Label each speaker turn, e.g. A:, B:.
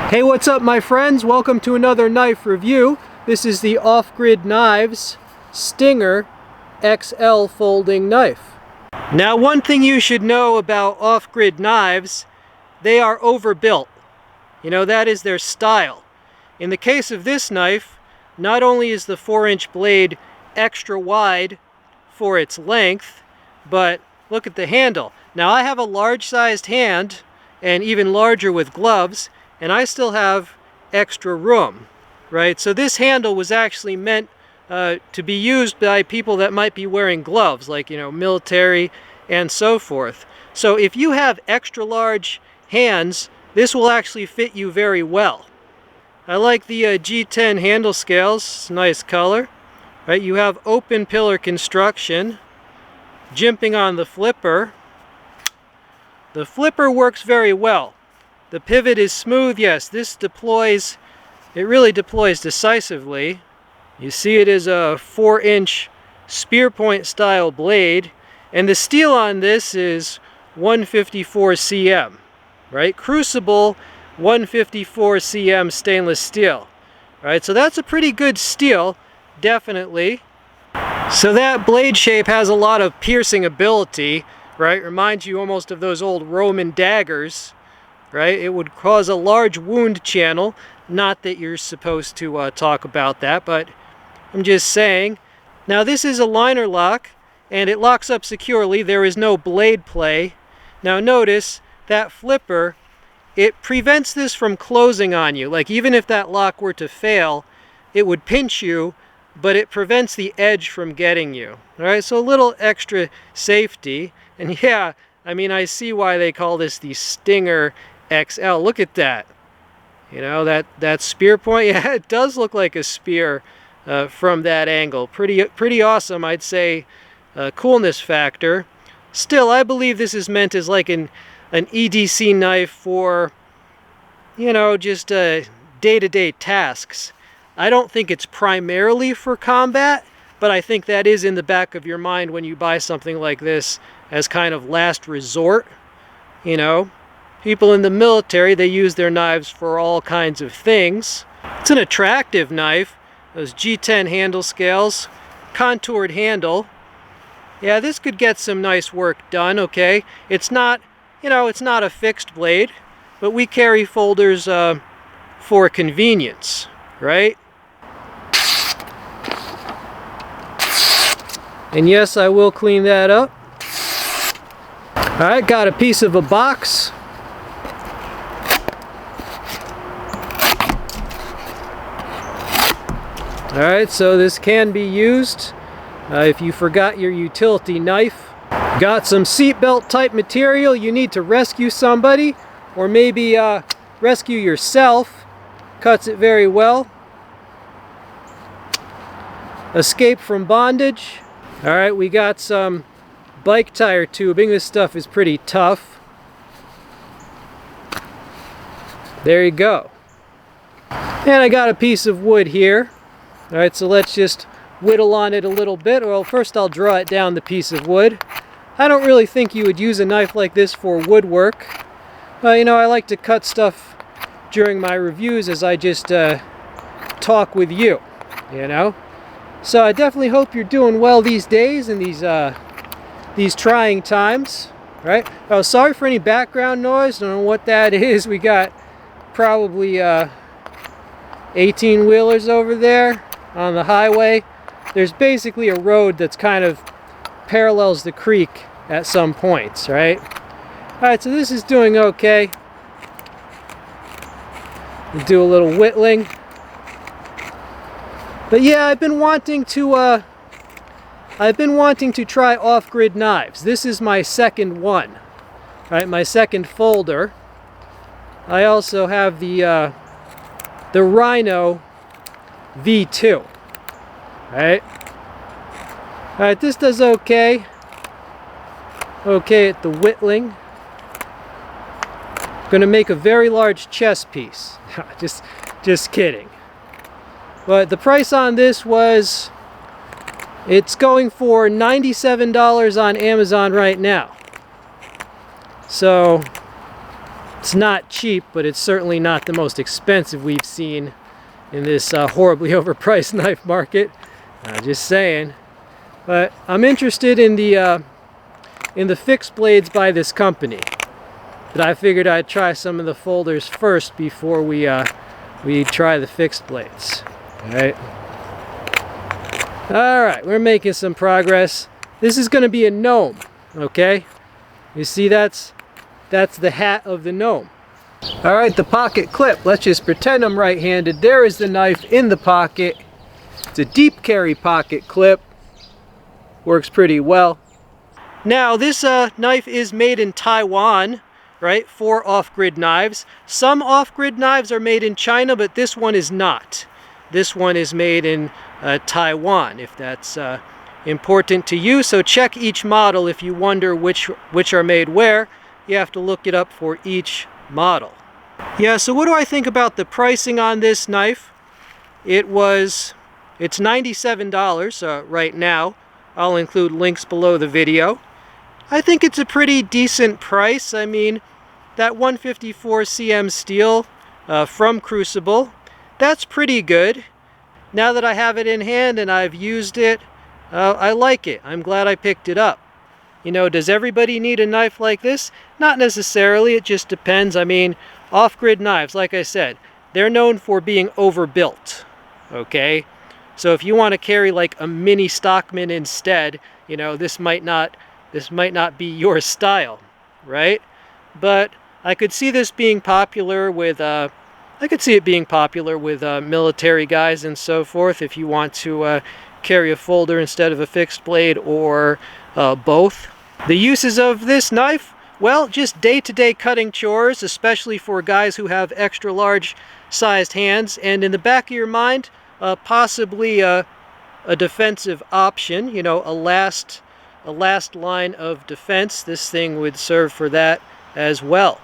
A: Hey, what's up my friends? Welcome to another knife review. This is the Off Grid Knives Stinger XL folding knife. Now, one thing you should know about off-grid knives, they are overbuilt. You know, that is their style. In the case of this knife, not only is the 4-inch blade extra wide for its length, but look at the handle. Now, I have a large-sized hand and even larger with gloves, and I still have extra room, right? So this handle was actually meant to be used by people that might be wearing gloves, like, you know, military and so forth. So if you have extra large hands, this will actually fit you very well. I like the G10 handle scales. It's a nice color, right? You have open pillar construction. Jimping on the flipper. The flipper works very well. The pivot is smooth. Yes, this deploys, it really deploys decisively. You see it is a 4-inch spear point style blade, and the steel on this is 154 cm, right? Crucible 154 cm stainless steel, right? So that's a pretty good steel, definitely. So that blade shape has a lot of piercing ability, right? Reminds you almost of those old Roman daggers, right? It would cause a large wound channel. Not that you're supposed to talk about that, but I'm just saying. Now this is a liner lock, and it locks up securely. There is no blade play. Now notice that flipper, it prevents this from closing on you. Like, even if that lock were to fail, it would pinch you, but it prevents the edge from getting you. All right, so a little extra safety. And yeah, I mean, I see why they call this the Stinger XL. Look at that. You know, that spear point. Yeah, it does look like a spear from that angle. Pretty awesome, I'd say. Coolness factor. Still, I believe this is meant as like an EDC knife for, you know, just day-to-day tasks. I don't think it's primarily for combat, but I think that is in the back of your mind when you buy something like this as kind of last resort. You know, people in the military, they use their knives for all kinds of things. It's an attractive knife. Those G10 handle scales, contoured handle. Yeah, this could get some nice work done, okay? It's not, you know, it's not a fixed blade, but we carry folders for convenience, right? And yes, I will clean that up. All right, got a piece of a box. All right, so this can be used if you forgot your utility knife. Got some seatbelt type material. You need to rescue somebody, or maybe rescue yourself. Cuts it very well. Escape from bondage. All right, we got some bike tire tubing. This stuff is pretty tough. There you go. And I got a piece of wood here. All right, so let's just whittle on it a little bit. Well, first I'll draw it down, the piece of wood. I don't really think you would use a knife like this for woodwork. You know, I like to cut stuff during my reviews as I just talk with you, you know. So I definitely hope you're doing well these days in these trying times, right? Oh, sorry for any background noise. Don't know what that is. We got probably 18-wheelers over there on the highway. There's basically a road that's kind of parallels the creek at some points, right? All right, so this is doing okay. We'll do a little whittling. But yeah, I've been wanting to try off-grid knives. This is my second one, right? My second folder. I also have the Rhino V2, right? All right, this does okay. Okay at the whittling. Gonna make a very large chest piece. just kidding. But the price on this was, it's going for $97 on Amazon right now. So It's not cheap, but it's certainly not the most expensive we've seen in this horribly overpriced knife market. Just saying. But I'm interested in the fixed blades by this company. But I figured I'd try some of the folders first before we try the fixed blades. All right, we're making some progress. This is going to be a gnome, okay? You see, that's the hat of the gnome. All right, the pocket clip. Let's just pretend I'm right-handed. There is the knife in the pocket. It's a deep carry pocket clip. Works pretty well. Now, this knife is made in Taiwan, right, for off-grid knives. Some off-grid knives are made in China, but this one is not. This one is made in Taiwan, if that's important to you. So check each model if you wonder which are made where. You have to look it up for each model. Yeah, so what do I think about the pricing on this knife? It's $97 right now. I'll include links below the video. I think it's a pretty decent price. I mean, that 154 cm steel from Crucible, that's pretty good. Now that I have it in hand and I've used it, I like it. I'm glad I picked it up. You know, does everybody need a knife like this? Not necessarily, it just depends. I mean, off-grid knives, like I said, they're known for being overbuilt, okay? So if you want to carry like a mini Stockman instead, you know, this might not be your style, right? But I could see this being popular with military guys and so forth, if you want to carry a folder instead of a fixed blade, or both. The uses of this knife, well, just day-to-day cutting chores, especially for guys who have extra large sized hands, and in the back of your mind, possibly a defensive option, you know, a last line of defense. This thing would serve for that as well.